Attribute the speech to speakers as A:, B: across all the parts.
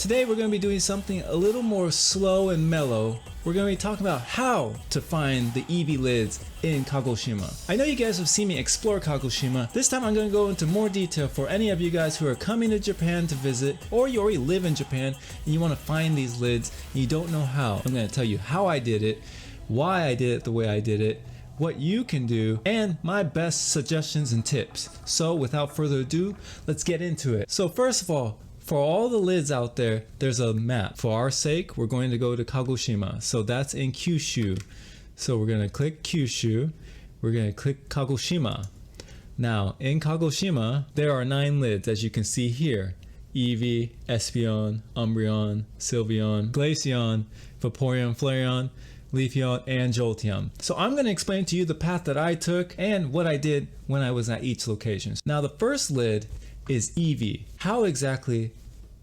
A: Today we're going to be doing something a little more slow and mellow. We're going to be talking about how to find the Eevee lids in Kagoshima. I know you guys have seen me explore Kagoshima. This time I'm going to go into more detail for any of you guys who are coming to Japan to visit, or you already live in Japan and you want to find these lids and you don't know how. I'm going to tell you how I did it, why I did it the way I did it, what you can do, and my best suggestions and tips. So without further ado, let's get into it. So first of all, for all the lids out there, there's a map. For our sake, we're going to go to Kagoshima. So that's in Kyushu. So we're going to click Kyushu. We're going to click Kagoshima. Now, in Kagoshima, there are 9 lids, as you can see here. Eevee, Espeon, Umbreon, Sylveon, GLACEON, Vaporeon, Flareon, Leafeon, and Jolteon. So I'm going to explain to you the path that I took and what I did when I was at each location. Now, the first lid is Eevee. How exactly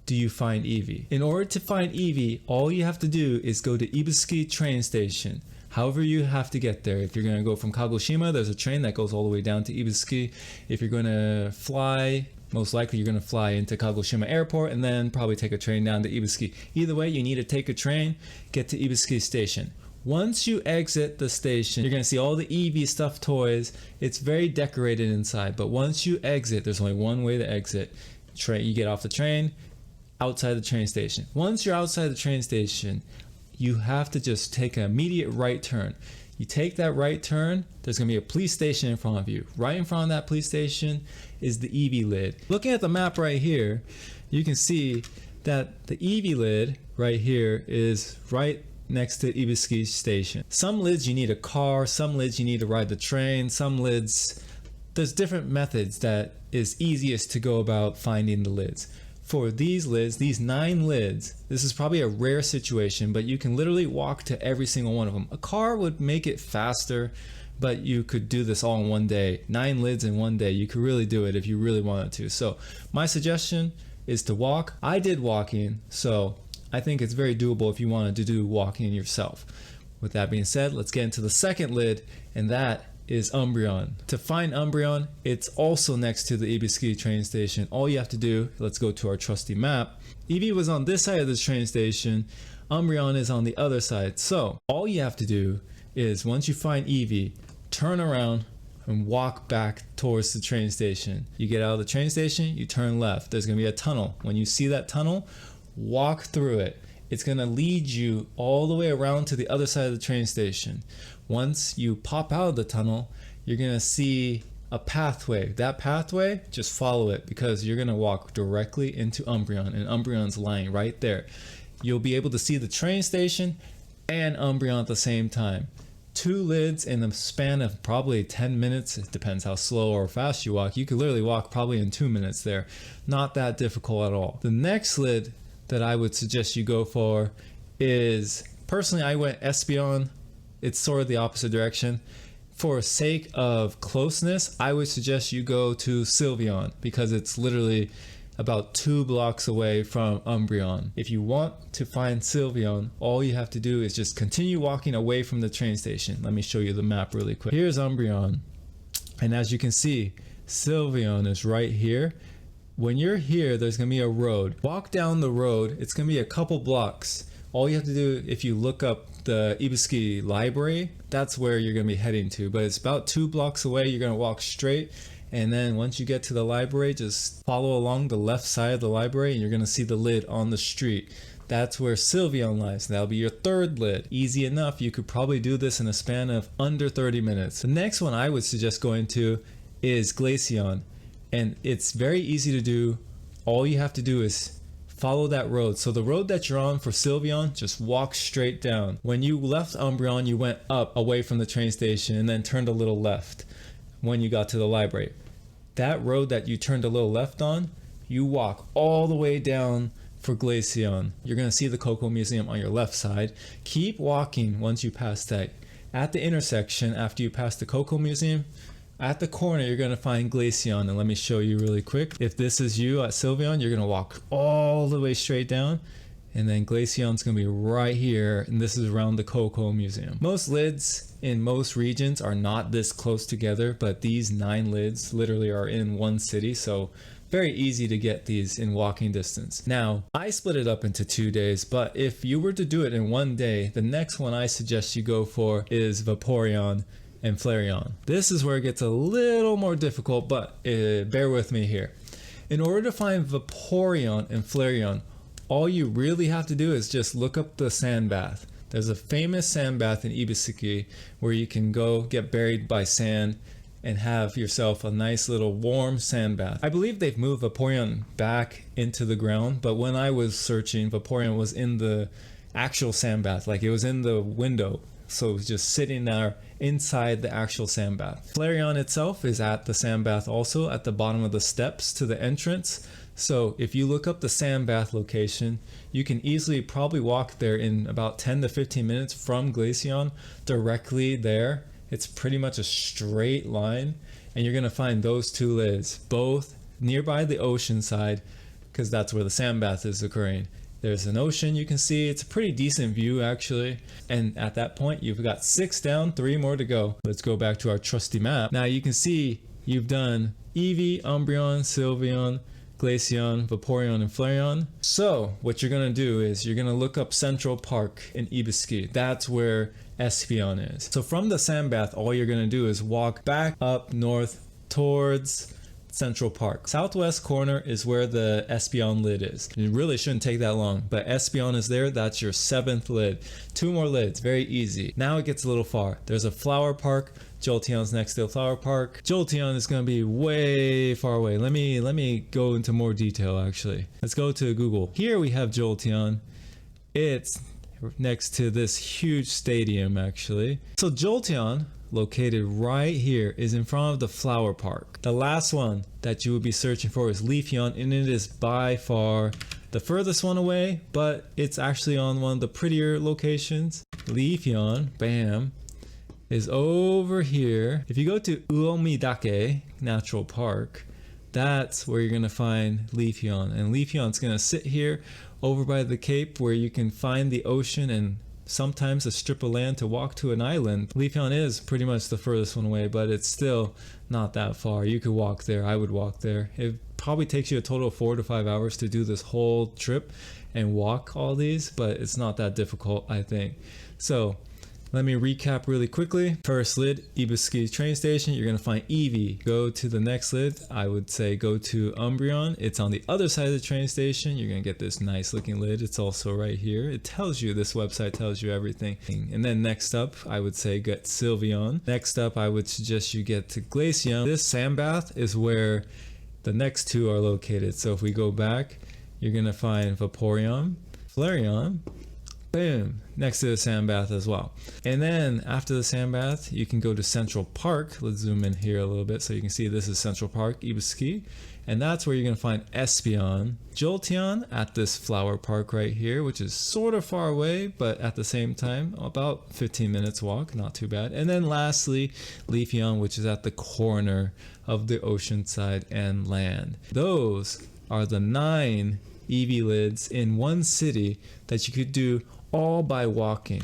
A: do you find Eevee? In order to find Eevee, all you have to do is go to Ibusuki train station. However you have to get there. If you're going to go from Kagoshima, there's a train that goes all the way down to Ibusuki. If you're going to fly, most likely you're going to fly into Kagoshima airport and then probably take a train down to Ibusuki. Either way, you need to take a train, get to Ibusuki station. Once you exit the station, you're going to see all the Eevee stuffed toys. It's very decorated inside, but once you exit, there's only one way to exit. You get off the train, outside the train station. Once you're outside the train station, you have to just take an immediate right turn. You take that right turn, there's going to be a police station in front of you. Right in front of that police station is the Eevee lid. Looking at the map right here, you can see that the Eevee lid right here is right next to Ibusuki station. Some lids you need a car, some lids you need to ride the train, some lids, there's different methods that is easiest to go about finding the lids. For these lids, these 9 lids, this is probably a rare situation, but you can literally walk to every single one of them. A car would make it faster, but you could do this all in one day. 9 lids in one day, you could really do it if you really wanted to. So my suggestion is to walk. I did walking, so I think it's very doable if you wanted to do walking yourself. With that being said, let's get into the second lid, and that is Umbreon. To find Umbreon, it's also next to the Ibusuki train station. All you have to do, let's go to our trusty map. Eevee was on this side of the train station, Umbreon is on the other side. So all you have to do is once you find Eevee, turn around and walk back towards the train station. You get out of the train station, you turn left. There's gonna be a tunnel. When you see that tunnel, walk through it. It's going to lead you all the way around to the other side of the train station. Once you pop out of the tunnel, you're going to see a pathway. That pathway, just follow it because you're going to walk directly into Umbreon, and Umbreon's lying right there. You'll be able to see the train station and Umbreon at the same time. 2 lids in the span of probably 10 minutes. It depends how slow or fast you walk. You could literally walk probably in 2 minutes there. Not that difficult at all. The next lid that I would suggest you go for is, personally I went Espeon. It's sort of the opposite direction. For sake of closeness, I would suggest you go to Sylveon because it's literally about 2 blocks away from Umbreon. If you want to find Sylveon, all you have to do is just continue walking away from the train station. Let me show you the map really quick. Here's Umbreon, and as you can see, Sylveon is right here. When you're here, there's going to be a road. Walk down the road. It's going to be a couple blocks. All you have to do, if you look up the Ibusuki library, that's where you're going to be heading to. But it's about 2 blocks away. You're going to walk straight. And then once you get to the library, just follow along the left side of the library and you're going to see the lid on the street. That's where Sylveon lies. That'll be your 3rd lid. Easy enough. You could probably do this in a span of under 30 minutes. The next one I would suggest going to is GLACEON. And it's very easy to do. All you have to do is follow that road. So the road that you're on for Sylveon, just walk straight down. When you left Umbreon, you went up away from the train station and then turned a little left when you got to the library. That road that you turned a little left on, you walk all the way down for GLACEON. You're going to see the Cocoa Museum on your left side. Keep walking once you pass that. At the intersection, after you pass the Cocoa Museum, at the corner, you're going to find GLACEON, and let me show you really quick. If this is you at Sylveon, you're going to walk all the way straight down, and then GLACEON's going to be right here, and this is around the Cocoa Museum. Most lids in most regions are not this close together, but these 9 lids literally are in one city, so very easy to get these in walking distance. Now, I split it up into 2 days, but if you were to do it in 1 day, the next one I suggest you go for is Vaporeon and Flareon. This is where it gets a little more difficult, but bear with me here. In order to find Vaporeon and Flareon, all you really have to do is just look up the sand bath. There's a famous sand bath in Eevee where you can go get buried by sand and have yourself a nice little warm sand bath. I believe they've moved Vaporeon back into the ground, but when I was searching, Vaporeon was in the actual sand bath, like it was in the window. So it was just sitting there inside the actual sand bath. Flareon itself is at the sand bath also, at the bottom of the steps to the entrance. So if you look up the sand bath location, you can easily probably walk there in about 10 to 15 minutes from GLACEON directly there. It's pretty much a straight line, and you're gonna find those two lids, both nearby the ocean side, because that's where the sand bath is occurring. There's an ocean you can see. It's a pretty decent view actually. And at that point, you've got 6 down, 3 more to go. Let's go back to our trusty map. Now you can see you've done Eevee, Umbreon, Sylveon, GLACEON, Vaporeon, and Flareon. So what you're gonna do is you're gonna look up Central Park in Eevee. That's where Espeon is. So from the sand bath, all you're gonna do is walk back up north towards Central Park. Southwest corner is where the Espeon lid is. It really shouldn't take that long, but Espeon is there. That's your 7th lid. 2 more lids, very easy. Now it gets a little far. There's a flower park. Jolteon's next to the flower park. Jolteon is going to be way far away. Let me go into more detail actually. Let's go to Google. Here we have Jolteon. It's next to this huge stadium actually. So Jolteon, located right here, is in front of the flower park. The last one that you would be searching for is Leafeon, and it is by far the furthest one away, but it's actually on one of the prettier locations. Leafeon, bam, is over here. If you go to Uomidake Natural Park, that's where you're gonna find Leafeon, and Leafeon's gonna sit here over by the cape where you can find the ocean and sometimes a strip of land to walk to an island. Leafeon is pretty much the furthest one away, but it's still not that far. You could walk there. I would walk there. It probably takes you a total of 4 to 5 hours to do this whole trip and walk all these, but it's not that difficult, I think. So let me recap really quickly. First lid, Eevee train station. You're gonna find Eevee. Go to the next lid. I would say go to Umbreon. It's on the other side of the train station. You're gonna get this nice looking lid. It's also right here. It tells you, this website tells you everything. And then next up, I would say get Sylveon. Next up, I would suggest you get to GLACEON. This sand bath is where the next 2 are located. So if we go back, you're gonna find Vaporeon, Flareon, boom, next to the sand bath as well. And then after the sand bath, you can go to Central Park. Let's zoom in here a little bit so you can see this is Central Park, Eevee, and that's where you're gonna find Espeon. Jolteon at this flower park right here, which is sort of far away, but at the same time, about 15 minutes walk, not too bad. And then lastly, Leafeon, which is at the corner of the ocean side and land. Those are the 9 Eevee lids in one city that you could do all by walking.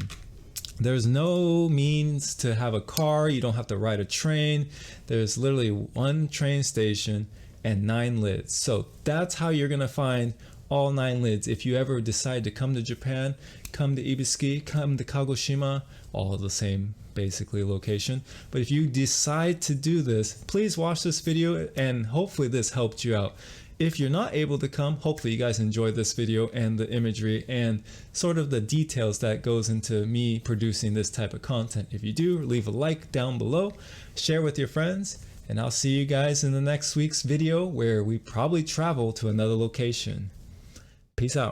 A: There's no means to have a car. You don't have to ride a train. There's literally 1 train station and 9 lids. So that's how you're gonna find all 9 lids. If you ever decide to come to Japan, come to Eevee, come to Kagoshima, all the same basically location. But if you decide to do this, please watch this video and hopefully this helped you out. If you're not able to come, hopefully you guys enjoyed this video and the imagery and sort of the details that goes into me producing this type of content. If you do, leave a like down below, share with your friends, and I'll see you guys in the next week's video where we probably travel to another location. Peace out.